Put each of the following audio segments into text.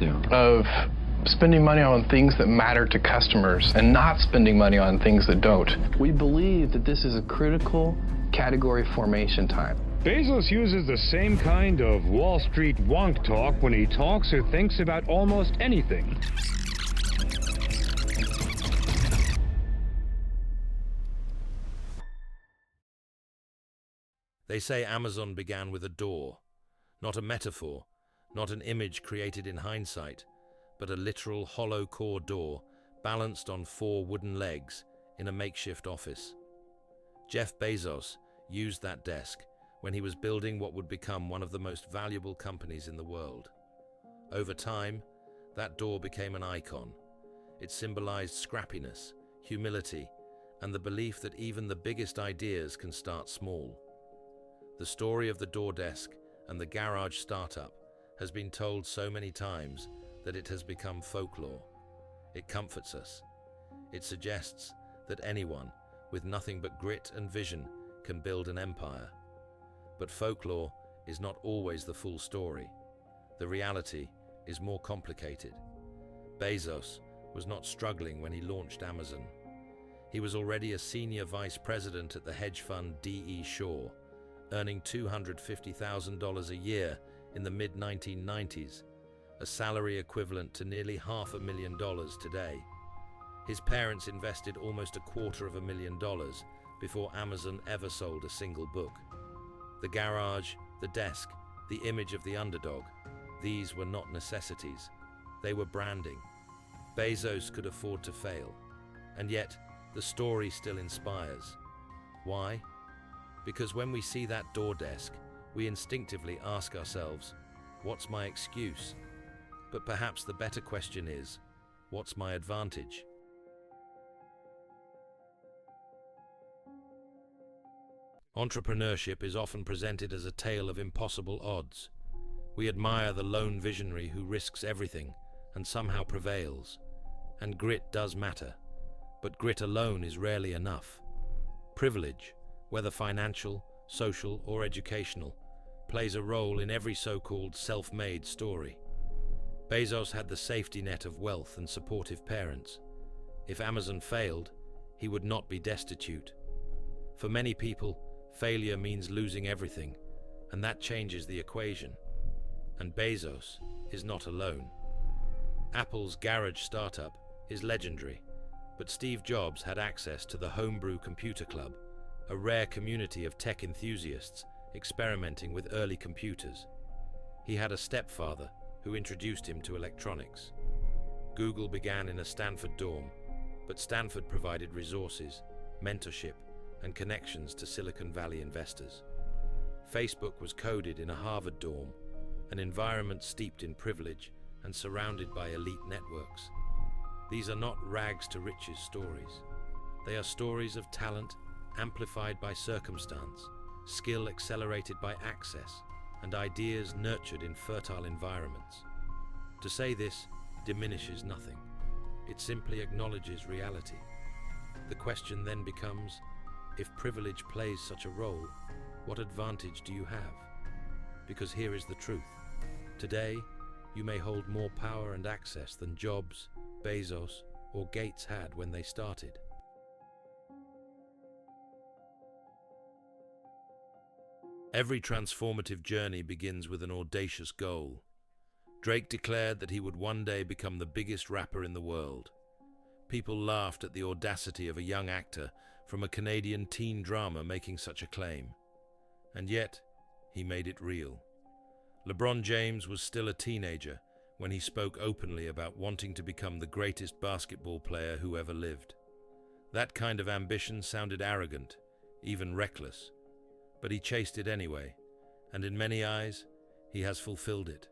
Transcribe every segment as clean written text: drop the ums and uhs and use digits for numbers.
of spending money on things that matter to customers and not spending money on things that don't. We believe that this is a critical category formation time. Bezos uses the same kind of Wall Street wonk talk when he talks or thinks about almost anything. They say Amazon began with a door, not a metaphor, not an image created in hindsight, but a literal hollow core door balanced on 4 wooden legs in a makeshift office. Jeff Bezos used that desk when he was building what would become one of the most valuable companies in the world. Over time, that door became an icon. It symbolized scrappiness, humility, and the belief that even the biggest ideas can start small. The story of the door desk and the garage startup has been told so many times that it has become folklore. It comforts us. It suggests that anyone with nothing but grit and vision can build an empire. But folklore is not always the full story. The reality is more complicated. Bezos was not struggling when he launched Amazon. He was already a senior vice president at the hedge fund D.E. Shaw, earning $250,000 a year in the mid-1990s, a salary equivalent to nearly $500,000 today. His parents invested almost $250,000 before Amazon ever sold a single book. The garage, the desk, the image of the underdog, these were not necessities. They were branding. Bezos could afford to fail, and yet the story still inspires. Why? Because when we see that door desk, we instinctively ask ourselves, what's my excuse? But perhaps the better question is, what's my advantage? Entrepreneurship is often presented as a tale of impossible odds. We admire the lone visionary who risks everything and somehow prevails. And grit does matter, but grit alone is rarely enough. Privilege, whether financial, social, or educational, plays a role in every so-called self-made story. Bezos had the safety net of wealth and supportive parents. If Amazon failed, he would not be destitute. For many people, failure means losing everything, and that changes the equation. And Bezos is not alone. Apple's garage startup is legendary, but Steve Jobs had access to the Homebrew Computer Club, a rare community of tech enthusiasts experimenting with early computers. He had a stepfather who introduced him to electronics. Google began in a Stanford dorm, but Stanford provided resources, mentorship, and connections to Silicon Valley investors. Facebook was coded in a Harvard dorm, an environment steeped in privilege and surrounded by elite networks. These are not rags to riches stories. They are stories of talent amplified by circumstance, skill accelerated by access, and ideas nurtured in fertile environments. To say this diminishes nothing. It simply acknowledges reality. The question then becomes, if privilege plays such a role, what advantage do you have? Because here is the truth. Today, you may hold more power and access than Jobs, Bezos, or Gates had when they started. Every transformative journey begins with an audacious goal. Drake declared that he would one day become the biggest rapper in the world. People laughed at the audacity of a young actor from a Canadian teen drama making such a claim. And yet, he made it real. LeBron James was still a teenager when he spoke openly about wanting to become the greatest basketball player who ever lived. That kind of ambition sounded arrogant, even reckless. But he chased it anyway, and in many eyes, he has fulfilled it.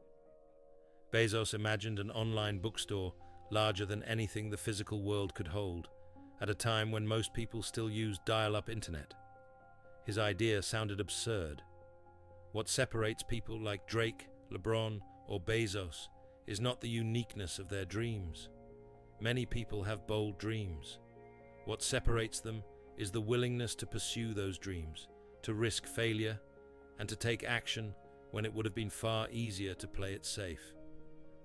Bezos imagined an online bookstore larger than anything the physical world could hold, at a time when most people still used dial-up internet. His idea sounded absurd. What separates people like Drake, LeBron, or Bezos is not the uniqueness of their dreams. Many people have bold dreams. What separates them is the willingness to pursue those dreams, to risk failure, and to take action when it would have been far easier to play it safe.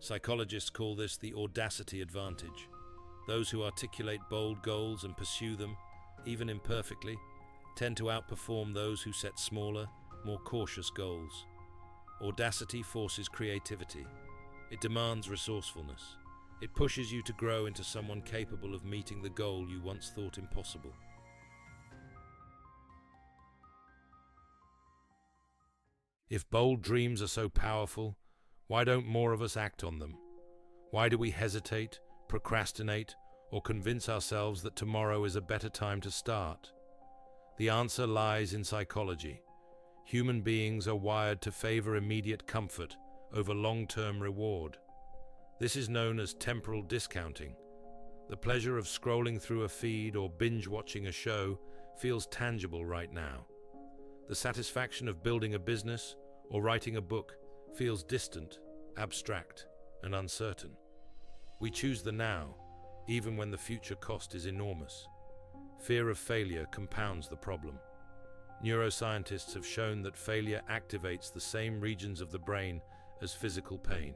Psychologists call this the audacity advantage. Those who articulate bold goals and pursue them, even imperfectly, tend to outperform those who set smaller, more cautious goals. Audacity forces creativity. It demands resourcefulness. It pushes you to grow into someone capable of meeting the goal you once thought impossible. If bold dreams are so powerful, why don't more of us act on them? Why do we hesitate, procrastinate, or convince ourselves that tomorrow is a better time to start? The answer lies in psychology. Human beings are wired to favor immediate comfort over long-term reward. This is known as temporal discounting. The pleasure of scrolling through a feed or binge-watching a show feels tangible right now. The satisfaction of building a business or writing a book feels distant, abstract, and uncertain. We choose the now, even when the future cost is enormous. Fear of failure compounds the problem. Neuroscientists have shown that failure activates the same regions of the brain as physical pain.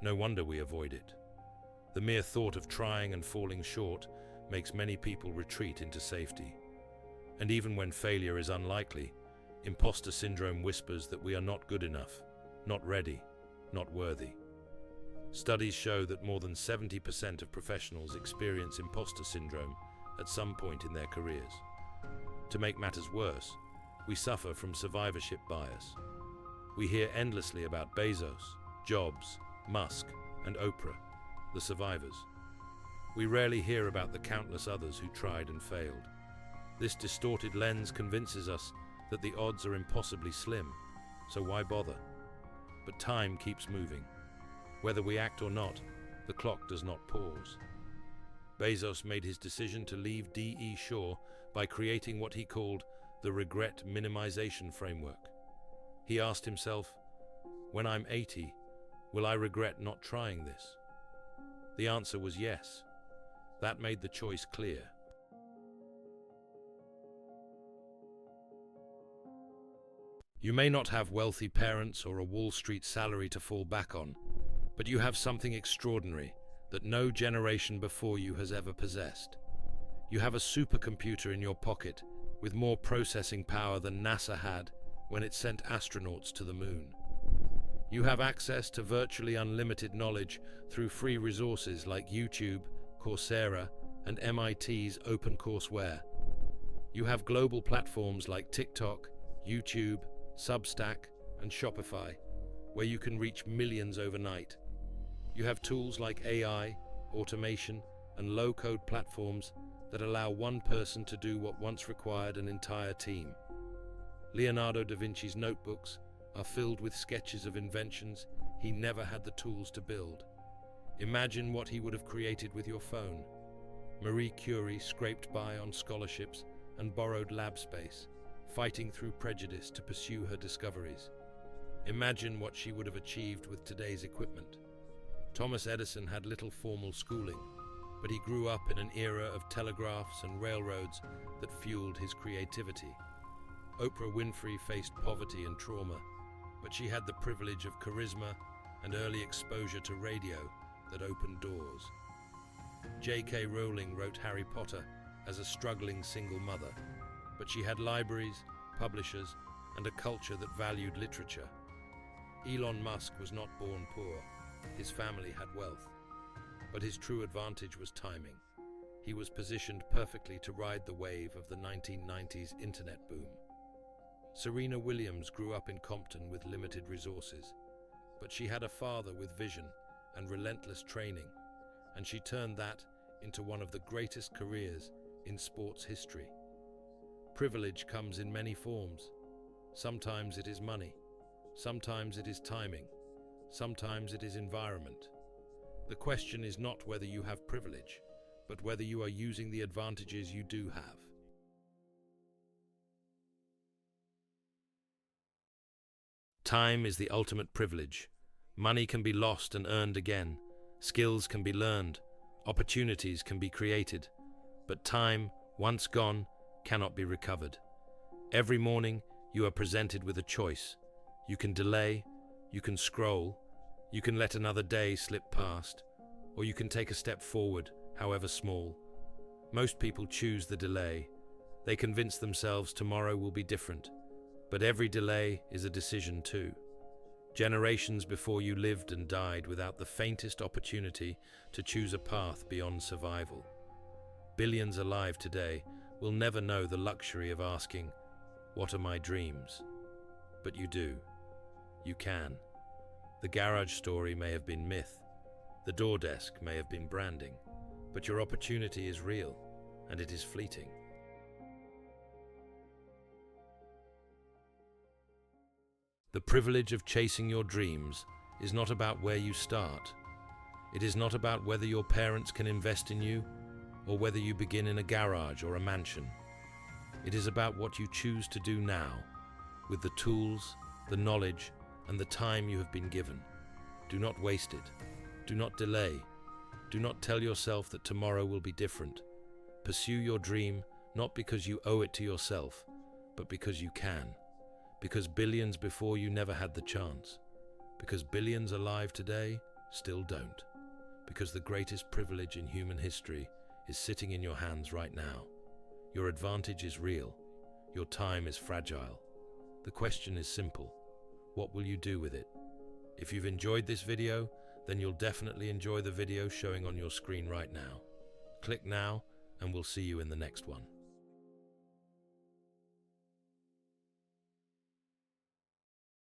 No wonder we avoid it. The mere thought of trying and falling short makes many people retreat into safety. And even when failure is unlikely, imposter syndrome whispers that we are not good enough, not ready, not worthy. Studies show that more than 70% of professionals experience imposter syndrome at some point in their careers. To make matters worse, we suffer from survivorship bias. We hear endlessly about Bezos, Jobs, Musk, and Oprah, the survivors. We rarely hear about the countless others who tried and failed. This distorted lens convinces us that the odds are impossibly slim, so why bother? But time keeps moving. Whether we act or not, the clock does not pause. Bezos made his decision to leave D.E. Shaw by creating what he called the regret minimization framework. He asked himself, when I'm 80, will I regret not trying this? The answer was yes. That made the choice clear. You may not have wealthy parents or a Wall Street salary to fall back on, but you have something extraordinary that no generation before you has ever possessed. You have a supercomputer in your pocket with more processing power than NASA had when it sent astronauts to the moon. You have access to virtually unlimited knowledge through free resources like YouTube, Coursera, and MIT's OpenCourseWare. You have global platforms like TikTok, YouTube, Substack, and Shopify, where you can reach millions overnight. You have tools like AI, automation, and low-code platforms that allow one person to do what once required an entire team. Leonardo da Vinci's notebooks are filled with sketches of inventions he never had the tools to build. Imagine what he would have created with your phone. Marie Curie scraped by on scholarships and borrowed lab space, fighting through prejudice to pursue her discoveries. Imagine what she would have achieved with today's equipment. Thomas Edison had little formal schooling, but he grew up in an era of telegraphs and railroads that fueled his creativity. Oprah Winfrey faced poverty and trauma, but she had the privilege of charisma and early exposure to radio that opened doors. J.K. Rowling wrote Harry Potter as a struggling single mother, but she had libraries, publishers, and a culture that valued literature. Elon Musk was not born poor. His family had wealth. But his true advantage was timing. He was positioned perfectly to ride the wave of the 1990s internet boom. Serena Williams grew up in Compton with limited resources, but she had a father with vision and relentless training, and she turned that into one of the greatest careers in sports history. Privilege comes in many forms. Sometimes it is money, sometimes it is timing, sometimes it is environment. The question is not whether you have privilege, but whether you are using the advantages you do have. Time is the ultimate privilege. Money can be lost and earned again. Skills can be learned. Opportunities can be created. But time, once gone, cannot be recovered. Every morning, you are presented with a choice. You can delay, you can scroll, You can let another day slip past, or you can take a step forward, however small. Most people choose the delay. They convince themselves tomorrow will be different, but every delay is a decision too. Generations before you lived and died without the faintest opportunity to choose a path beyond survival. Billions alive today will never know the luxury of asking, "What are my dreams?" But you do. You can. The garage story may have been myth, the door desk may have been branding, but your opportunity is real, and it is fleeting. The privilege of chasing your dreams is not about where you start. It is not about whether your parents can invest in you, or whether you begin in a garage or a mansion. It is about what you choose to do now, with the tools, the knowledge, and the time you have been given. Do not waste it. Do not delay. Do not tell yourself that tomorrow will be different. Pursue your dream not because you owe it to yourself, but because you can. Because billions before you never had the chance. Because billions alive today still don't. Because the greatest privilege in human history is sitting in your hands right now. Your advantage is real. Your time is fragile. The question is simple. What will you do with it? If you've enjoyed this video, then you'll definitely enjoy the video showing on your screen right now. Click now, and we'll see you in the next one.